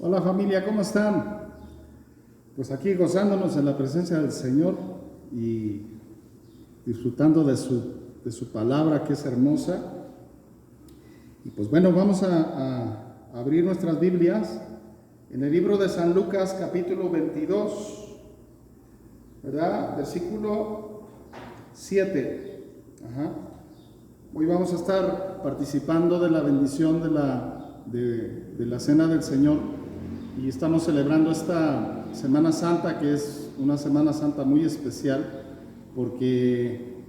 Hola familia, ¿cómo están? Pues aquí gozándonos en la presencia del Señor y disfrutando de su palabra que es hermosa. Y pues bueno, vamos a abrir nuestras Biblias en el libro de San Lucas capítulo 22, ¿verdad? Versículo 7. Hoy vamos a estar participando de la bendición de la Cena del Señor y estamos celebrando esta Semana Santa, que es una Semana Santa muy especial porque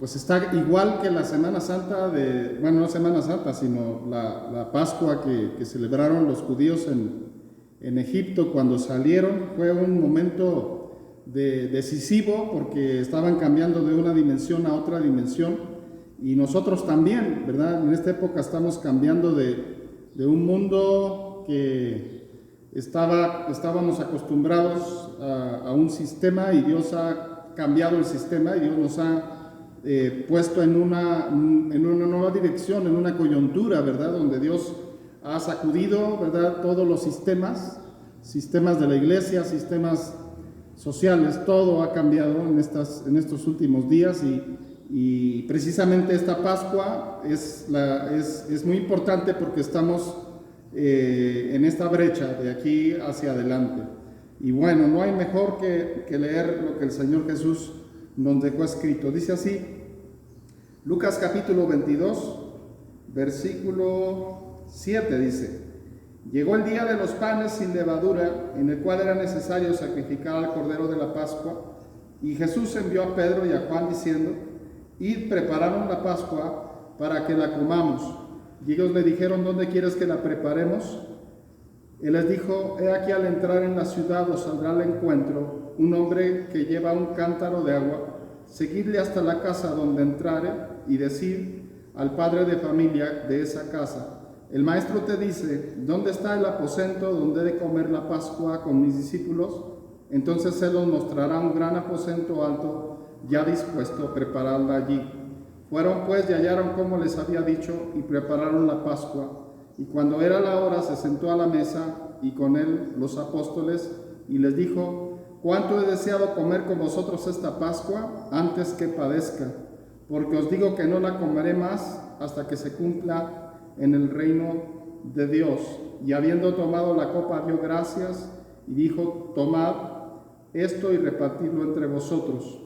pues está igual que la Semana Santa no Semana Santa, sino la Pascua que celebraron los judíos en Egipto cuando salieron. Fue un momento decisivo porque estaban cambiando de una dimensión a otra dimensión. Y nosotros también, ¿verdad? En esta época estamos cambiando de un mundo que estábamos acostumbrados a un sistema, y Dios ha cambiado el sistema y Dios nos ha puesto en una nueva dirección, en una coyuntura, ¿verdad? Donde Dios ha sacudido, ¿verdad? Todos los sistemas de la iglesia, sistemas sociales, todo ha cambiado en estos últimos días y precisamente esta Pascua es muy importante porque estamos en esta brecha de aquí hacia adelante. Y bueno, no hay mejor que leer lo que el Señor Jesús nos dejó escrito. Dice así, Lucas capítulo 22, versículo 7 dice: Llegó el día de los panes sin levadura, en el cual era necesario sacrificar al Cordero de la Pascua, y Jesús envió a Pedro y a Juan diciendo: Id, prepararon la Pascua para que la comamos. Y ellos le dijeron: ¿Dónde quieres que la preparemos? Él les dijo: He aquí, al entrar en la ciudad os saldrá al encuentro un hombre que lleva un cántaro de agua. Seguidle hasta la casa donde entrare y decid al padre de familia de esa casa: el maestro te dice, ¿dónde está el aposento donde he de comer la Pascua con mis discípulos? Entonces él os mostrará un gran aposento alto, ya dispuesto, prepararla allí. Fueron pues y hallaron como les había dicho, y prepararon la Pascua. Y cuando era la hora, se sentó a la mesa, y con él los apóstoles, y les dijo: cuánto he deseado comer con vosotros esta Pascua antes que padezca, porque os digo que no la comeré más hasta que se cumpla en el reino de Dios. Y habiendo tomado la copa, dio gracias y dijo: tomad esto y repartidlo entre vosotros,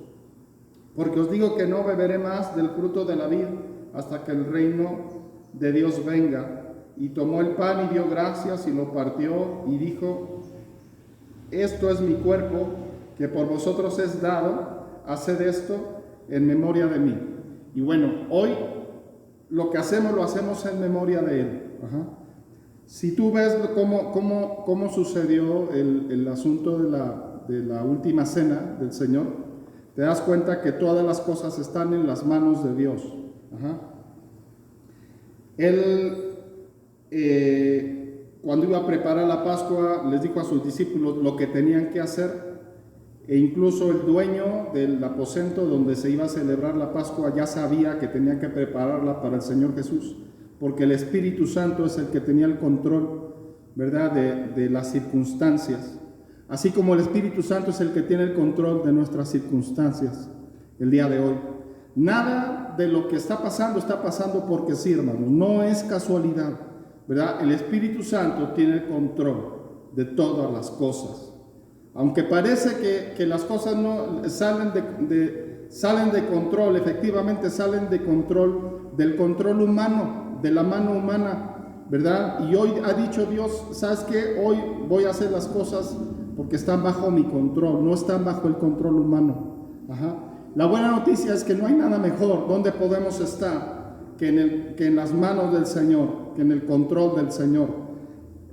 porque os digo que no beberé más del fruto de la vid hasta que el reino de Dios venga. Y tomó el pan y dio gracias y lo partió y dijo: esto es mi cuerpo, que por vosotros es dado, haced esto en memoria de mí. Y bueno, hoy lo que hacemos, lo hacemos en memoria de Él. Si tú ves cómo sucedió el asunto de la última cena del Señor, te das cuenta que todas las cosas están en las manos de Dios. Él, cuando iba a preparar la Pascua, les dijo a sus discípulos lo que tenían que hacer, e incluso el dueño del aposento donde se iba a celebrar la Pascua ya sabía que tenía que prepararla para el Señor Jesús, porque el Espíritu Santo es el que tenía el control, ¿verdad?, de las circunstancias. Así como el Espíritu Santo es el que tiene el control de nuestras circunstancias el día de hoy. Nada de lo que está pasando porque sí, hermanos, no es casualidad, ¿verdad? El Espíritu Santo tiene el control de todas las cosas. Aunque parece que las cosas no salen de control, efectivamente salen de control, del control humano, de la mano humana, ¿verdad? Y hoy ha dicho Dios: ¿sabes qué? Hoy voy a hacer las cosas porque están bajo mi control, no están bajo el control humano. La buena noticia es que no hay nada mejor donde podemos estar que en las manos del Señor, que en el control del Señor.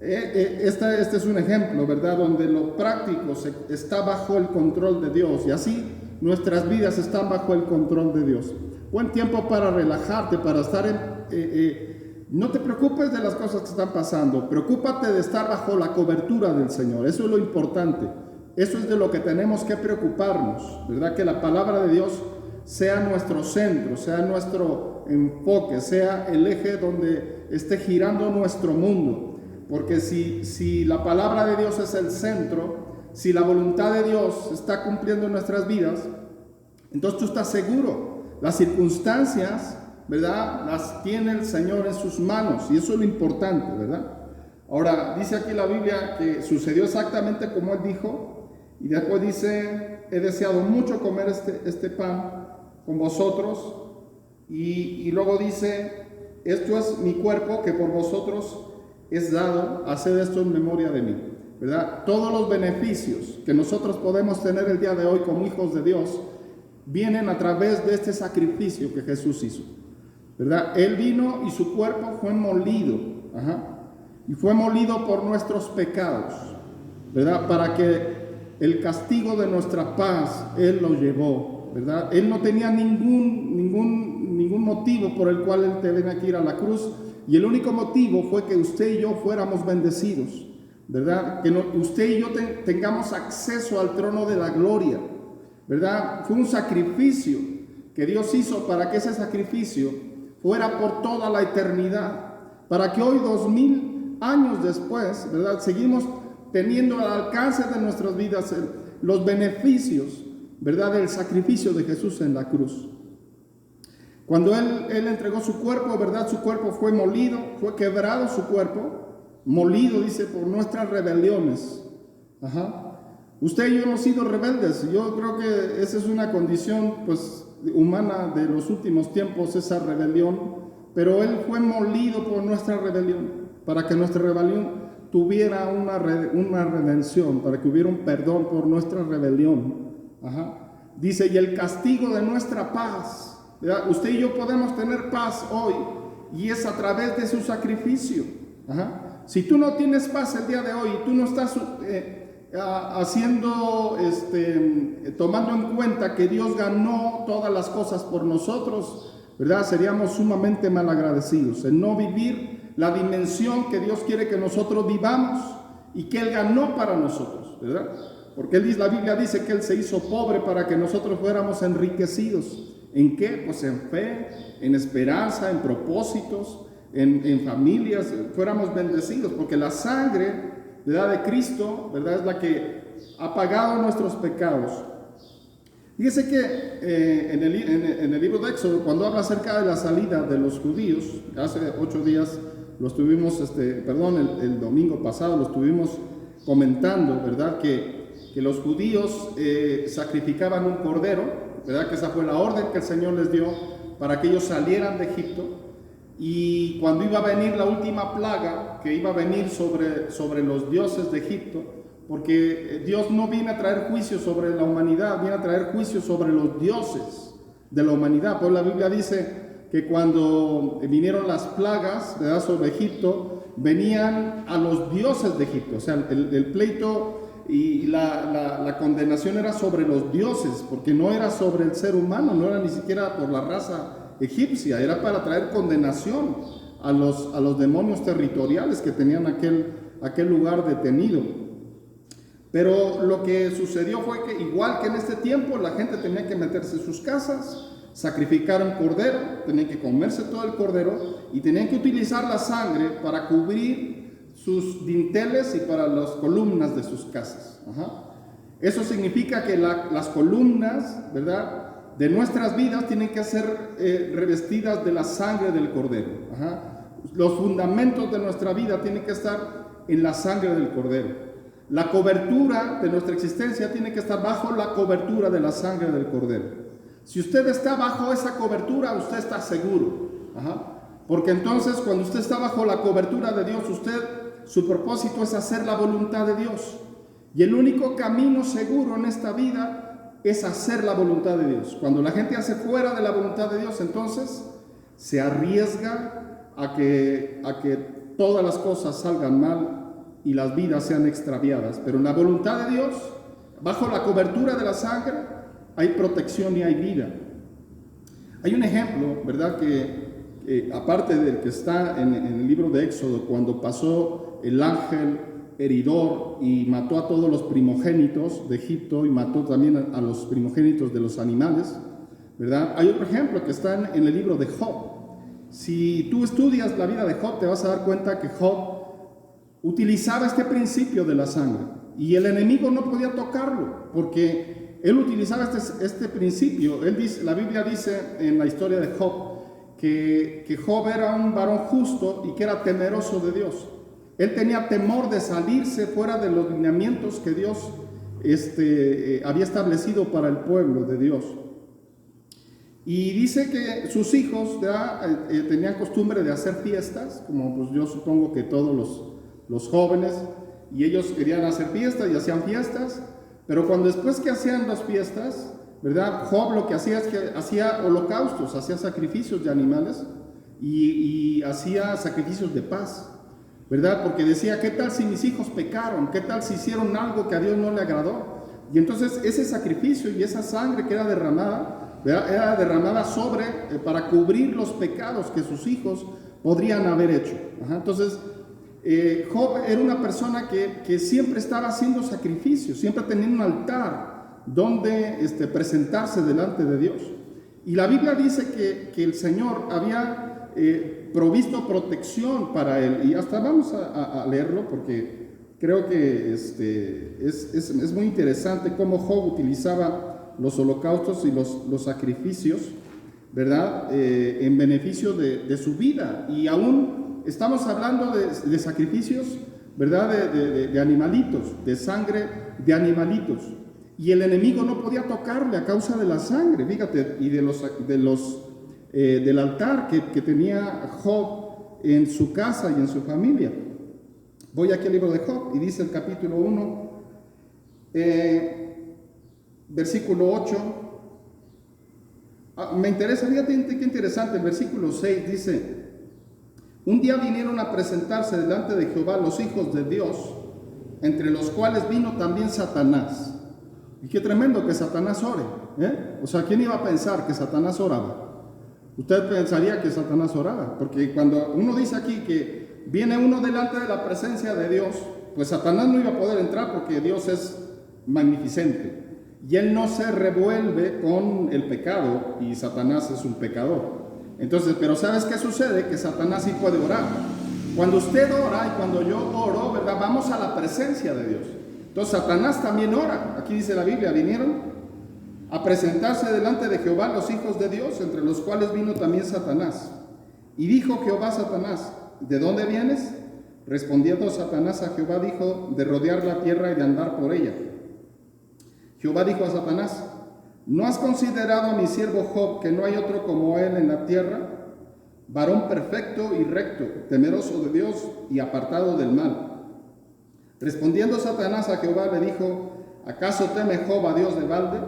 Este es un ejemplo, ¿verdad?, donde lo práctico está bajo el control de Dios, y así nuestras vidas están bajo el control de Dios. Buen tiempo para relajarte, para estar no te preocupes de las cosas que están pasando, preocúpate de estar bajo la cobertura del Señor. Eso es lo importante, eso es de lo que tenemos que preocuparnos, ¿verdad? Que la palabra de Dios sea nuestro centro, sea nuestro enfoque, sea el eje donde esté girando nuestro mundo. Porque si la palabra de Dios es el centro, si la voluntad de Dios está cumpliendo en nuestras vidas, entonces tú estás seguro. Las circunstancias, ¿verdad?, las tiene el Señor en sus manos, y eso es lo importante, ¿verdad? Ahora, dice aquí la Biblia que sucedió exactamente como Él dijo, y después dice: he deseado mucho comer este pan con vosotros, y luego dice: esto es mi cuerpo que por vosotros es dado, haced esto en memoria de mí, ¿verdad? Todos los beneficios que nosotros podemos tener el día de hoy como hijos de Dios vienen a través de este sacrificio que Jesús hizo, ¿verdad? Él vino y su cuerpo fue molido, y fue molido por nuestros pecados, ¿verdad? Para que el castigo de nuestra paz Él lo llevó, ¿verdad? Él no tenía ningún motivo por el cual Él tenía que ir a la cruz, y el único motivo fue que usted y yo fuéramos bendecidos, ¿verdad? Que usted y yo tengamos acceso al trono de la gloria, ¿verdad? Fue un sacrificio que Dios hizo para que ese sacrificio fuera por toda la eternidad, para que hoy, 2000 años después, ¿verdad?, seguimos teniendo al alcance de nuestras vidas los beneficios, ¿verdad?, del sacrificio de Jesús en la cruz. Cuando Él entregó su cuerpo, ¿verdad?, su cuerpo fue molido, fue quebrado su cuerpo, molido, dice, por nuestras rebeliones. Usted y yo hemos sido rebeldes. Yo creo que esa es una condición, pues, humana de los últimos tiempos, esa rebelión. Pero Él fue molido por nuestra rebelión, para que nuestra rebelión tuviera una redención, para que hubiera un perdón por nuestra rebelión. Dice: y el castigo de nuestra paz, ¿verdad? Usted y yo podemos tener paz hoy, y es a través de su sacrificio. Si tú no tienes paz el día de hoy, y tú no estás tomando en cuenta que Dios ganó todas las cosas por nosotros, ¿verdad?, seríamos sumamente malagradecidos en no vivir la dimensión que Dios quiere que nosotros vivamos y que Él ganó para nosotros, ¿verdad? Porque la Biblia dice que Él se hizo pobre para que nosotros fuéramos enriquecidos. ¿En qué? Pues en fe, en esperanza, en propósitos, en familias, fuéramos bendecidos, porque la sangre, ¿verdad?, de Cristo, ¿verdad?, es la que ha pagado nuestros pecados. Fíjese que en el libro de Éxodo, cuando habla acerca de la salida de los judíos, hace 8 días lo estuvimos, el domingo pasado lo estuvimos comentando, ¿verdad?, que los judíos sacrificaban un cordero, ¿verdad?, que esa fue la orden que el Señor les dio para que ellos salieran de Egipto. Y cuando iba a venir la última plaga, que iba a venir sobre los dioses de Egipto, porque Dios no viene a traer juicio sobre la humanidad, viene a traer juicio sobre los dioses de la humanidad. Pues la Biblia dice que cuando vinieron las plagas, ¿verdad?, sobre Egipto, venían a los dioses de Egipto. O sea, el pleito y la condenación era sobre los dioses, porque no era sobre el ser humano, no era ni siquiera por la raza egipcia, era para traer condenación a los demonios territoriales que tenían aquel lugar detenido. Pero lo que sucedió fue que, igual que en este tiempo, la gente tenía que meterse en sus casas, sacrificar un cordero, tenían que comerse todo el cordero y tenían que utilizar la sangre para cubrir sus dinteles y para las columnas de sus casas. Eso significa que las columnas, ¿verdad?, de nuestras vidas tienen que ser revestidas de la sangre del cordero. Los fundamentos de nuestra vida tienen que estar en la sangre del cordero. La cobertura de nuestra existencia tiene que estar bajo la cobertura de la sangre del cordero. Si usted está bajo esa cobertura, usted está seguro. Porque entonces, cuando usted está bajo la cobertura de Dios, su propósito es hacer la voluntad de Dios. Y el único camino seguro en esta vida es hacer la voluntad de Dios. Cuando la gente hace fuera de la voluntad de Dios, entonces se arriesga a que todas las cosas salgan mal y las vidas sean extraviadas. Pero en la voluntad de Dios, bajo la cobertura de la sangre, hay protección y hay vida. Hay un ejemplo, ¿verdad?, que aparte del que está en el libro de Éxodo, cuando pasó el ángel heridor y mató a todos los primogénitos de Egipto y mató también a los primogénitos de los animales, ¿verdad? Hay otro ejemplo que está en el libro de Job. Si tú estudias la vida de Job, te vas a dar cuenta que Job utilizaba este principio de la sangre y el enemigo no podía tocarlo porque él utilizaba este principio. La Biblia dice en la historia de Job que Job era un varón justo y que era temeroso de Dios. Él tenía temor de salirse fuera de los lineamientos que Dios había establecido para el pueblo de Dios. Y dice que sus hijos tenían costumbre de hacer fiestas, como pues yo supongo que todos los jóvenes, y ellos querían hacer fiestas y hacían fiestas, pero cuando después que hacían las fiestas, ¿verdad? Job lo que hacía es que hacía holocaustos, hacía sacrificios de animales y hacía sacrificios de paz, ¿verdad? Porque decía, ¿qué tal si mis hijos pecaron? ¿Qué tal si hicieron algo que a Dios no le agradó? Y entonces ese sacrificio y esa sangre que era derramada, ¿verdad? Era derramada para cubrir los pecados que sus hijos podrían haber hecho. Entonces, Job era una persona que siempre estaba haciendo sacrificios, siempre tenía un altar donde presentarse delante de Dios. Y la Biblia dice que el Señor había provisto protección para él, y hasta vamos a leerlo porque creo que es muy interesante cómo Job utilizaba los holocaustos y los sacrificios, ¿verdad? En beneficio de su vida. Y aún estamos hablando de sacrificios, ¿verdad? De animalitos, de sangre de animalitos. Y el enemigo no podía tocarle a causa de la sangre, fíjate, y del altar que tenía Job en su casa y en su familia. Voy aquí al libro de Job y dice el capítulo 1, versículo 8. Me interesa, fíjate qué interesante, el versículo 6 dice: un día vinieron a presentarse delante de Jehová los hijos de Dios, entre los cuales vino también Satanás. Y qué tremendo que Satanás ore, ¿eh? O sea, ¿quién iba a pensar que Satanás oraba? Usted pensaría que Satanás oraba, porque cuando uno dice aquí que viene uno delante de la presencia de Dios, pues Satanás no iba a poder entrar porque Dios es magnificente y él no se revuelve con el pecado, y Satanás es un pecador. Entonces, pero ¿sabes qué sucede? Que Satanás sí puede orar. Cuando usted ora y cuando yo oro, ¿verdad? Vamos a la presencia de Dios. Entonces Satanás también ora. Aquí dice la Biblia, vinieron a presentarse delante de Jehová los hijos de Dios, entre los cuales vino también Satanás. Y dijo Jehová a Satanás: ¿de dónde vienes? Respondiendo Satanás a Jehová, dijo: de rodear la tierra y de andar por ella. Jehová dijo a Satanás: ¿no has considerado a mi siervo Job, que no hay otro como él en la tierra, varón perfecto y recto, temeroso de Dios y apartado del mal? Respondiendo Satanás a Jehová le dijo: ¿acaso teme Job a Dios de balde?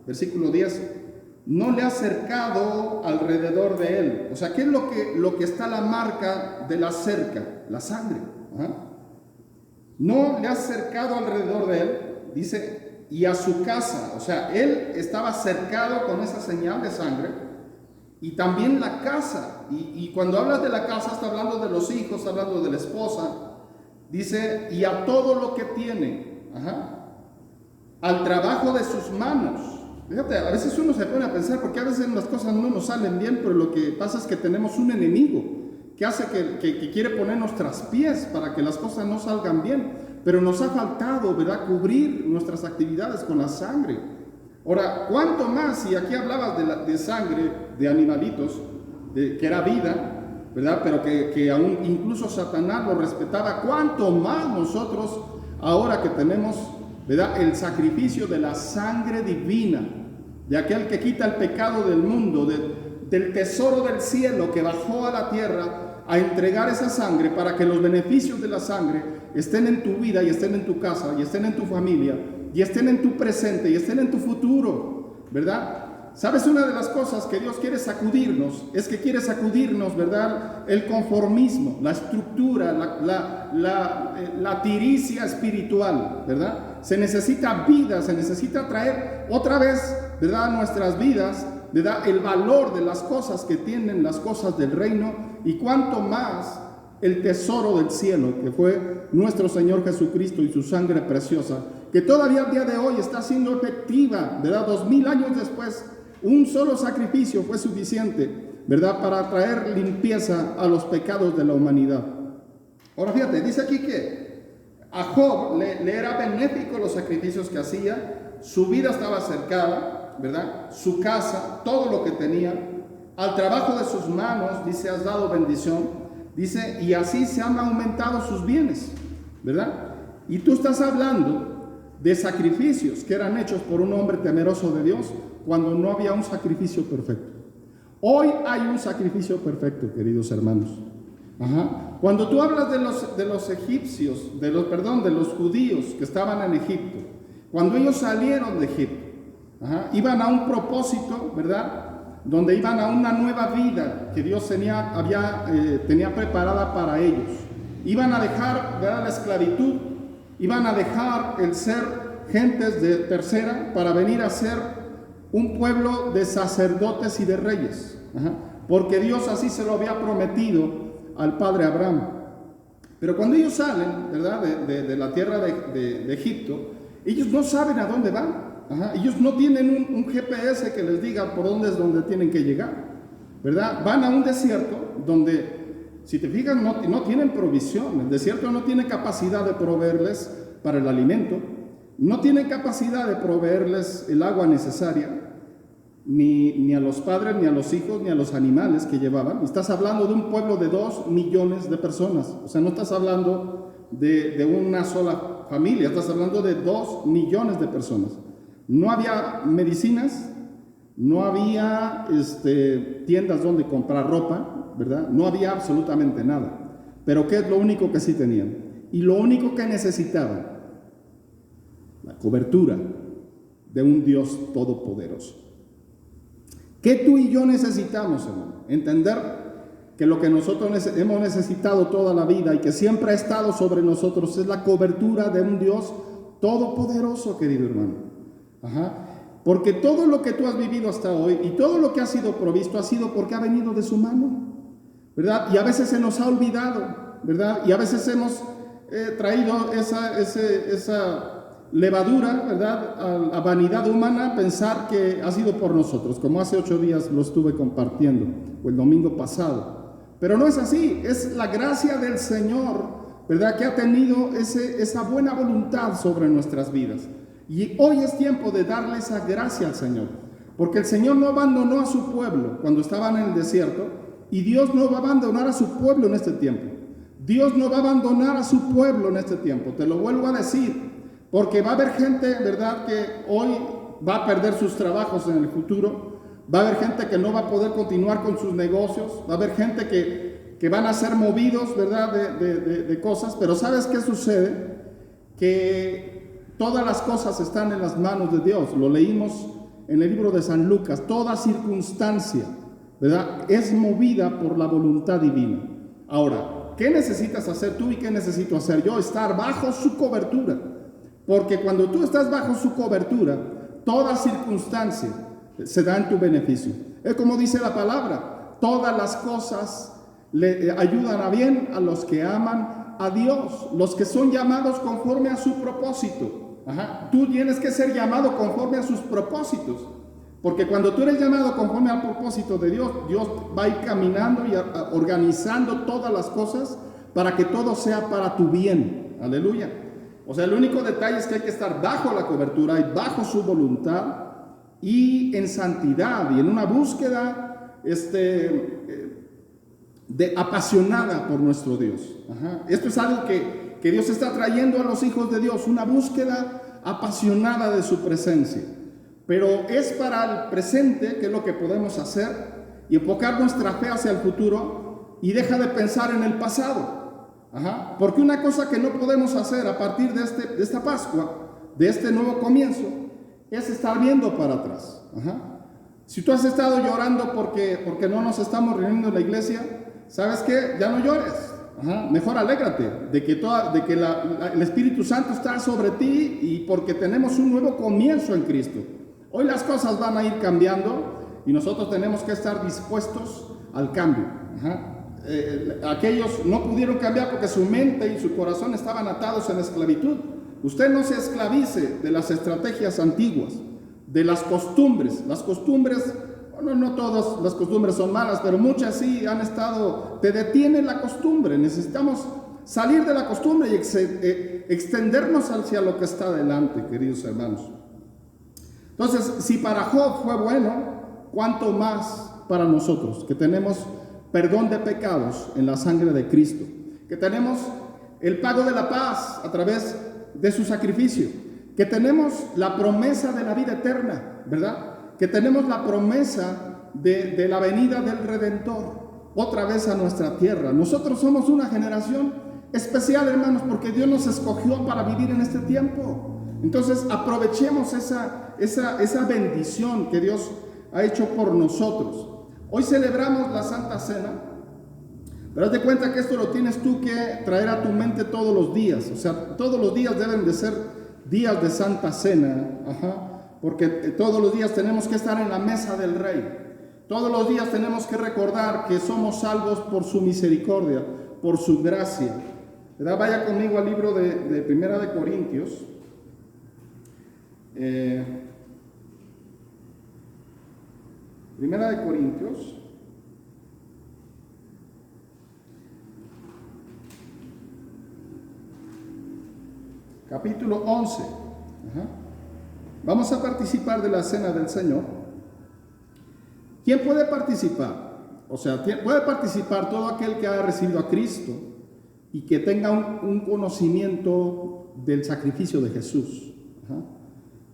Versículo 10: no le ha cercado alrededor de él. O sea, ¿qué es lo que está la marca de la cerca? La sangre. No le ha cercado alrededor de él, dice, y a su casa. O sea, él estaba cercado con esa señal de sangre, y también la casa. Y cuando hablas de la casa, está hablando de los hijos, está hablando de la esposa. Dice, y a todo lo que tiene, al trabajo de sus manos. Fíjate, a veces uno se pone a pensar, porque a veces las cosas no nos salen bien, pero lo que pasa es que tenemos un enemigo que hace que quiere ponernos traspiés para que las cosas no salgan bien. Pero nos ha faltado, ¿verdad?, cubrir nuestras actividades con la sangre. Ahora, ¿cuánto más? Si aquí hablabas de sangre de animalitos, que era vida, ¿verdad? Pero que aún incluso Satanás lo respetaba. ¿Cuánto más nosotros, ahora que tenemos, ¿verdad?, el sacrificio de la sangre divina, de aquel que quita el pecado del mundo, del tesoro del cielo que bajó a la tierra a entregar esa sangre para que los beneficios de la sangre estén en tu vida y estén en tu casa y estén en tu familia y estén en tu presente y estén en tu futuro, ¿verdad? ¿Sabes? Una de las cosas que Dios quiere sacudirnos es que quiere sacudirnos, ¿verdad?, el conformismo, la estructura, la tiricia espiritual, ¿verdad? Se necesita vida, se necesita traer otra vez, ¿verdad?, a nuestras vidas, ¿verdad?, el valor de las cosas que tienen las cosas del reino, y cuanto más el tesoro del cielo, que fue nuestro Señor Jesucristo y su sangre preciosa, que todavía al día de hoy está siendo efectiva, ¿verdad? 2000 años después, un solo sacrificio fue suficiente, ¿verdad?, para traer limpieza a los pecados de la humanidad. Ahora fíjate, dice aquí que A Job le era benéfico los sacrificios que hacía, su vida estaba cercada, ¿verdad? Su casa, todo lo que tenía, al trabajo de sus manos, dice, has dado bendición, dice, y así se han aumentado sus bienes, ¿verdad? Y tú estás hablando de sacrificios que eran hechos por un hombre temeroso de Dios cuando no había un sacrificio perfecto. Hoy hay un sacrificio perfecto, queridos hermanos. Cuando tú hablas de los egipcios, de los judíos que estaban en Egipto, cuando ellos salieron de Egipto, iban a un propósito, ¿verdad? Donde iban a una nueva vida que Dios tenía preparada para ellos. Iban a dejar, ¿verdad?, la esclavitud, iban a dejar el ser gentes de tercera para venir a ser un pueblo de sacerdotes y de reyes, porque Dios así se lo había prometido al padre Abraham. Pero cuando ellos salen, ¿verdad?, de la tierra de Egipto, ellos no saben a dónde van. Ellos no tienen un GPS que les diga por dónde es donde tienen que llegar, ¿verdad? Van a un desierto donde, si te fijas, no tienen provisión. El desierto no tiene capacidad de proveerles para el alimento, no tiene capacidad de proveerles el agua necesaria, ni a los padres, ni a los hijos, ni a los animales que llevaban. Estás hablando de un pueblo de 2 millones de personas. O sea, no estás hablando de una sola familia, estás hablando de 2 millones de personas. No había medicinas, no había tiendas donde comprar ropa, ¿verdad? No había absolutamente nada. Pero ¿qué es lo único que sí tenían? Y lo único que necesitaban, la cobertura de un Dios todopoderoso. ¿Qué tú y yo necesitamos, hermano? Entender que lo que nosotros hemos necesitado toda la vida y que siempre ha estado sobre nosotros es la cobertura de un Dios todopoderoso, querido hermano. Porque todo lo que tú has vivido hasta hoy y todo lo que ha sido provisto ha sido porque ha venido de su mano, ¿verdad? Y a veces se nos ha olvidado, ¿verdad? Y a veces hemos traído esa levadura, ¿verdad?, a vanidad humana, pensar que ha sido por nosotros, como hace 8 días lo estuve compartiendo, o el domingo pasado. Pero no es así, es la gracia del Señor, ¿verdad?, que ha tenido esa buena voluntad sobre nuestras vidas. Y hoy es tiempo de darle esa gracia al Señor, porque el Señor no abandonó a su pueblo cuando estaban en el desierto, y Dios no va a abandonar a su pueblo en este tiempo. Dios no va a abandonar a su pueblo en este tiempo, te lo vuelvo a decir, porque va a haber gente, ¿verdad?, que hoy va a perder sus trabajos en el futuro, va a haber gente que no va a poder continuar con sus negocios, va a haber gente que van a ser movidos, ¿verdad?, de cosas, pero ¿sabes qué sucede? Que todas las cosas están en las manos de Dios. Lo leímos en el libro de San Lucas. Toda circunstancia, ¿verdad?, es movida por la voluntad divina. Ahora, ¿qué necesitas hacer tú y qué necesito hacer yo? Estar bajo su cobertura. Porque cuando tú estás bajo su cobertura, toda circunstancia se da en tu beneficio. Es como dice la palabra, todas las cosas le ayudan a bien a los que aman a Dios, los que son llamados conforme a su propósito. Tú tienes que ser llamado conforme a sus propósitos, porque cuando tú eres llamado conforme al propósito de Dios, Dios va a ir caminando y organizando todas las cosas para que todo sea para tu bien. Aleluya. O sea, el único detalle es que hay que estar bajo la cobertura y bajo su voluntad y en santidad y en una búsqueda apasionada por nuestro Dios. Esto es algo que Dios está trayendo a los hijos de Dios, una búsqueda apasionada de su presencia. Pero es para el presente que es lo que podemos hacer y enfocar nuestra fe hacia el futuro y deja de pensar en el pasado. Porque una cosa que no podemos hacer a partir de esta Pascua, de este nuevo comienzo, es estar viendo para atrás. Si tú has estado llorando porque no nos estamos reuniendo en la iglesia, ¿sabes qué? Ya no llores. Mejor alégrate de que el Espíritu Santo está sobre ti y porque tenemos un nuevo comienzo en Cristo. Hoy las cosas van a ir cambiando y nosotros tenemos que estar dispuestos al cambio. Aquellos no pudieron cambiar porque su mente y su corazón estaban atados en esclavitud. Usted no se esclavice de las estrategias antiguas, de las costumbres. Las costumbres, bueno, no todas las costumbres son malas, pero muchas sí han estado, te detiene la costumbre. Necesitamos salir de la costumbre y extendernos hacia lo que está adelante, queridos hermanos. Entonces, si para Job fue bueno, ¿cuánto más para nosotros, que tenemos perdón de pecados en la sangre de Cristo, que tenemos el pago de la paz a través de su sacrificio, que tenemos la promesa de la vida eterna, ¿verdad? Que tenemos la promesa de la venida del Redentor otra vez a nuestra tierra. Nosotros somos una generación especial, hermanos, porque Dios nos escogió para vivir en este tiempo. Entonces aprovechemos esa bendición que Dios ha hecho por nosotros. Hoy celebramos la Santa Cena, pero haz de cuenta que esto lo tienes tú que traer a tu mente todos los días. O sea, todos los días deben de ser días de Santa Cena, porque todos los días tenemos que estar en la mesa del Rey. Todos los días tenemos que recordar que somos salvos por su misericordia, por su gracia. ¿Verdad? Vaya conmigo al libro de Primera de Corintios. Primera de Corintios. Capítulo 11. Vamos a participar de la cena del Señor. ¿Quién puede participar? O sea, puede participar todo aquel que haya recibido a Cristo y que tenga un conocimiento del sacrificio de Jesús.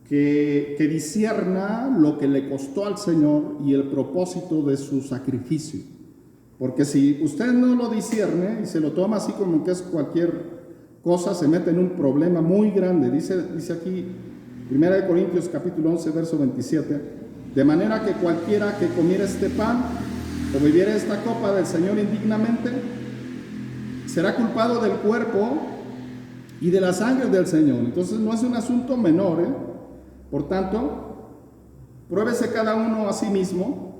Que discierna lo que le costó al Señor y el propósito de su sacrificio. Porque si usted no lo discierne y se lo toma así como que es cualquier cosa, se mete en un problema muy grande. Dice aquí, 1 Corintios capítulo 11, verso 27, de manera que cualquiera que comiera este pan o bebiera esta copa del Señor indignamente, será culpado del cuerpo y de la sangre del Señor. Entonces no es un asunto menor, Por tanto, pruébese cada uno a sí mismo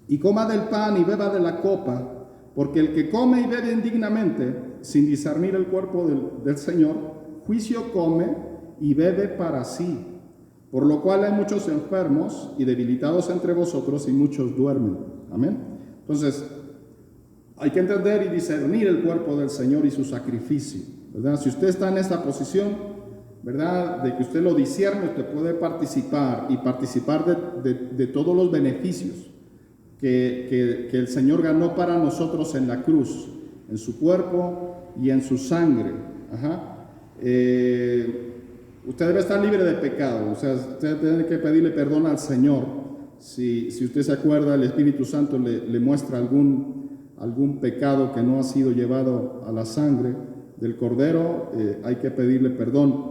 y coma del pan y beba de la copa, porque el que come y bebe indignamente, sin discernir el cuerpo del Señor, juicio come y bebe para sí. Por lo cual hay muchos enfermos y debilitados entre vosotros y muchos duermen. Amén. Entonces, hay que entender y discernir el cuerpo del Señor y su sacrificio, ¿verdad? Si usted está en esta posición, ¿verdad?, de que usted lo discierne, usted puede participar de todos los beneficios que el Señor ganó para nosotros en la cruz, en su cuerpo y en su sangre. Usted debe estar libre de pecado. O sea, usted tiene que pedirle perdón al Señor. Si usted se acuerda, el Espíritu Santo le muestra algún pecado que no ha sido llevado a la sangre del Cordero, hay que pedirle perdón.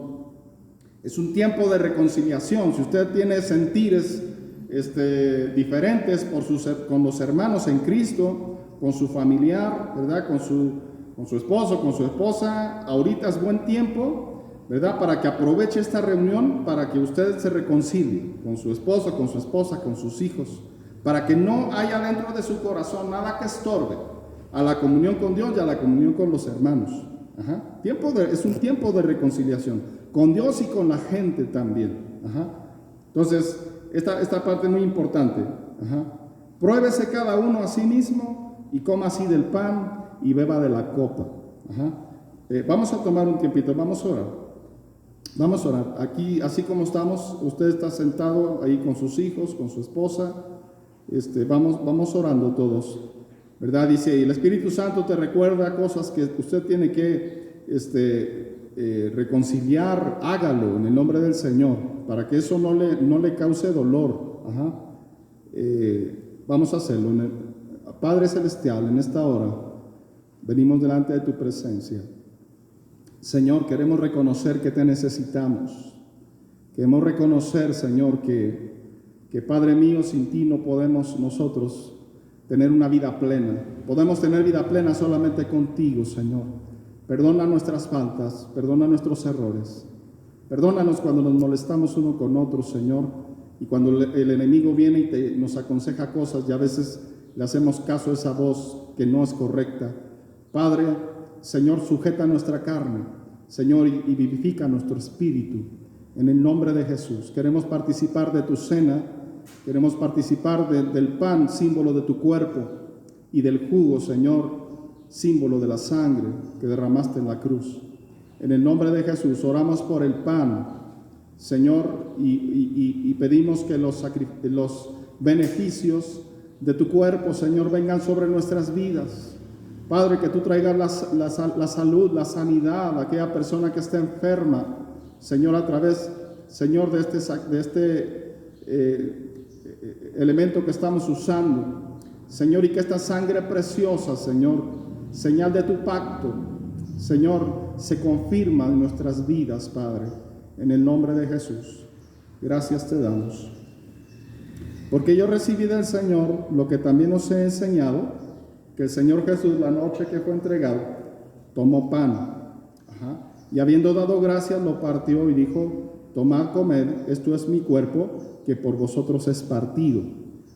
Es un tiempo de reconciliación. Si usted tiene sentires diferentes con los hermanos en Cristo, con su familiar, ¿verdad?, con su esposo, con su esposa, ahorita es buen tiempo, ¿verdad?, para que aproveche esta reunión, para que usted se reconcilie con su esposo, con su esposa, con sus hijos, para que no haya dentro de su corazón nada que estorbe a la comunión con Dios y a la comunión con los hermanos. Es un tiempo de reconciliación con Dios y con la gente también. Entonces, esta parte es muy importante. Pruébese cada uno a sí mismo y coma así del pan y beba de la copa. Vamos a tomar un tiempito, vamos a orar. Aquí, así como estamos, usted está sentado ahí con sus hijos, con su esposa. Vamos orando todos, ¿verdad? Dice, el Espíritu Santo te recuerda cosas que usted tiene que reconciliar. Hágalo en el nombre del Señor, para que eso no le cause dolor. Vamos a hacerlo. Padre Celestial, en esta hora venimos delante de tu presencia. Señor, queremos reconocer que te necesitamos. Queremos reconocer, Señor, que Padre mío, sin ti no podemos nosotros tener una vida plena. Podemos tener vida plena solamente contigo, Señor. Perdona nuestras faltas, perdona nuestros errores. Perdónanos cuando nos molestamos uno con otro, Señor, y cuando el enemigo viene y nos aconseja cosas y a veces le hacemos caso a esa voz que no es correcta. Padre, Señor, sujeta nuestra carne, Señor, y vivifica nuestro espíritu. En el nombre de Jesús, queremos participar de tu cena, queremos participar del pan, símbolo de tu cuerpo, y del jugo, Señor, símbolo de la sangre que derramaste en la cruz. En el nombre de Jesús oramos por el pan, Señor, y pedimos que los beneficios de tu cuerpo, Señor, vengan sobre nuestras vidas. Padre, que tú traigas la salud, la sanidad a aquella persona que está enferma, Señor, a través, Señor, de este elemento que estamos usando, Señor, y que esta sangre preciosa, Señor, señal de tu pacto, Señor, se confirma en nuestras vidas, Padre, en el nombre de Jesús. Gracias te damos. Porque yo recibí del Señor lo que también os he enseñado, que el Señor Jesús, la noche que fue entregado, tomó pan, y habiendo dado gracias, lo partió y dijo: tomad, comed, esto es mi cuerpo, que por vosotros es partido.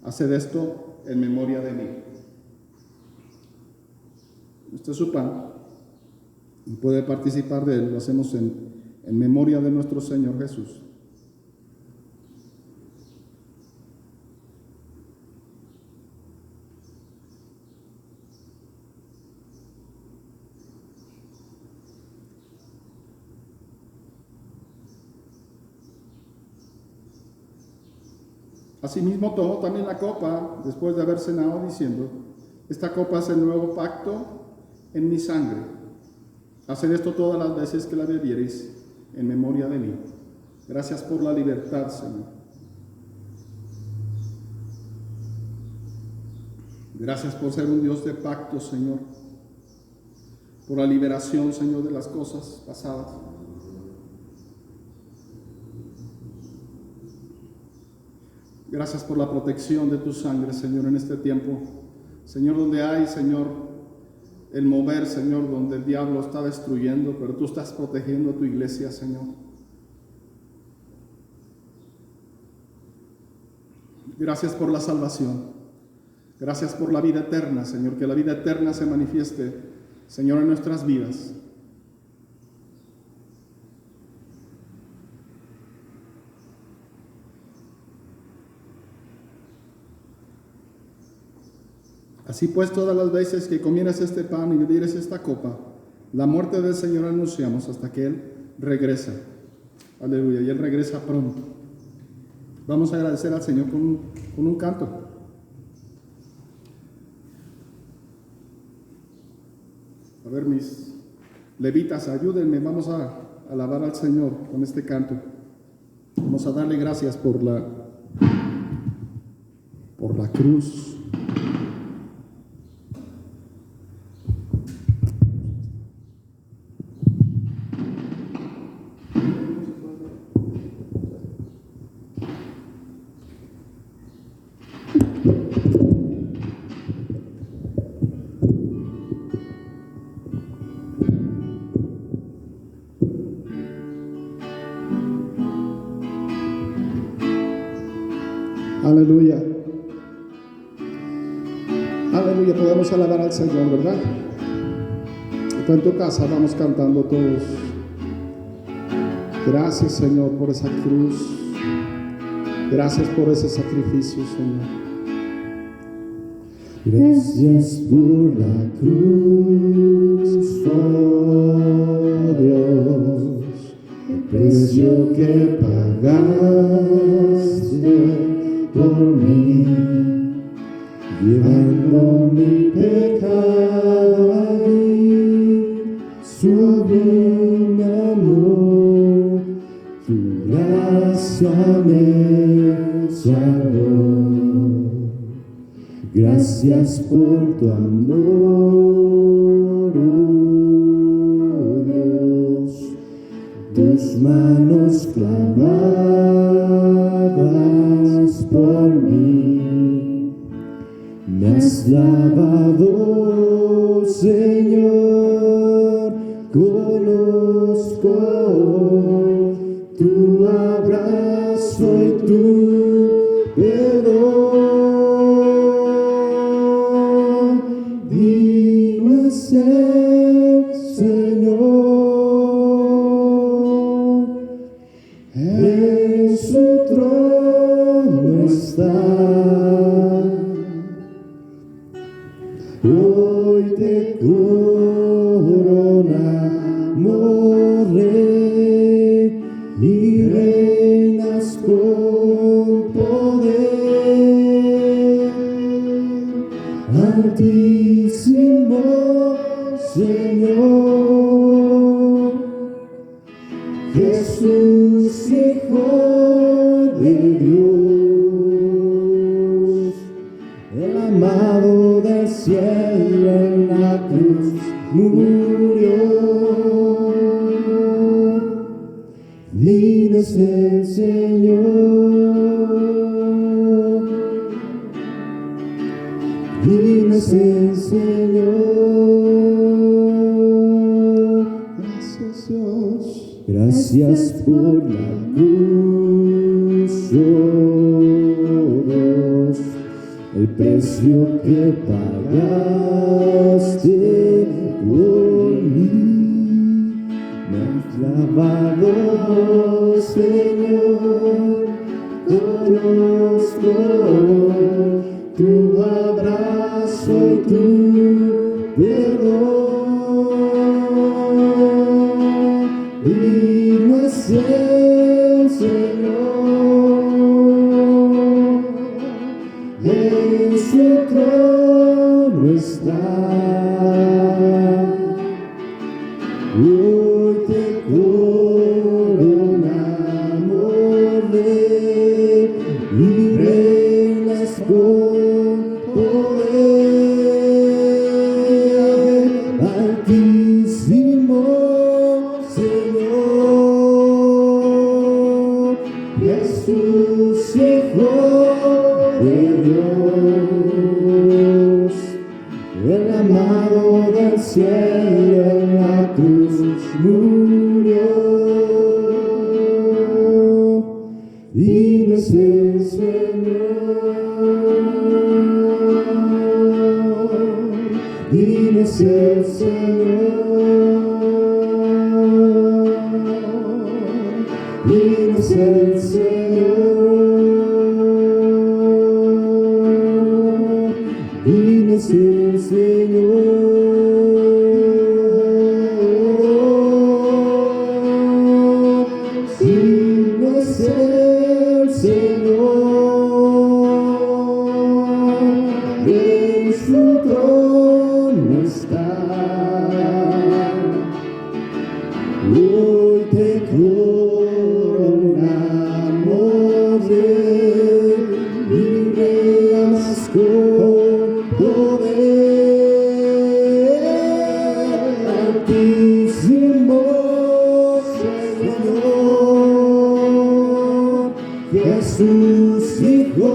Haced esto en memoria de mí. Este es su pan, y puede participar de él. Lo hacemos en memoria de nuestro Señor Jesús. Asimismo tomó también la copa después de haber cenado, diciendo: esta copa es el nuevo pacto en mi sangre. Haced esto todas las veces que la bebiereis en memoria de mí. Gracias por la libertad, Señor. Gracias por ser un Dios de pacto, Señor. Por la liberación, Señor, de las cosas pasadas. Gracias por la protección de tu sangre, Señor, en este tiempo. Señor, donde hay, Señor, el mover, Señor, donde el diablo está destruyendo, pero tú estás protegiendo a tu iglesia, Señor. Gracias por la salvación. Gracias por la vida eterna, Señor. Que la vida eterna se manifieste, Señor, en nuestras vidas. Así pues, todas las veces que comieras este pan y bebieres esta copa, la muerte del Señor anunciamos hasta que Él regresa. Aleluya, y Él regresa pronto. Vamos a agradecer al Señor con un canto. A ver, mis levitas, ayúdenme, vamos a alabar al Señor con este canto. Vamos a darle gracias por la cruz. Aleluya. Aleluya, podemos alabar al Señor, ¿verdad? Está en tu casa, vamos cantando todos. Gracias, Señor, por esa cruz. Gracias por ese sacrificio, Señor. Gracias por la cruz, oh Dios, el precio que pagaste por mí, llevando mi pecado allí, sublime amor, tu gracia me salvó. Gracias por tu amor, oh Dios, tus manos clavadas por mí, me has lavado, Señor, conozco tu abrazo y tu perdón. Digno es el Señor, en su trono está. Hoy te y reinas con poder. Altísimo Señor, Jesús, Hijo de Dios, el amado del cielo en la cruz murió. Digno es el Señor, digno es el Señor. Gracias, Dios. Gracias por la cruz, oh Dios, el precio que pagaste por mí. Me has lavado, Señor, conozco tu abrazo y tu perdón. Digno es el Señor, en su trono está. Hoy te coronamos, Rey, y reinas con poder. Altísimo Señor, Jesús, Hijo de Dios, el amado del cielo en la cruz murió. Digno es el Señor, digno es el Señor, digno es el Señor, digno es el Señor. Digno es el Señor, en su trono está. Hoy te coronamos, Rey, y reinas con poder. Altísimo Señor, Jesús, Hijo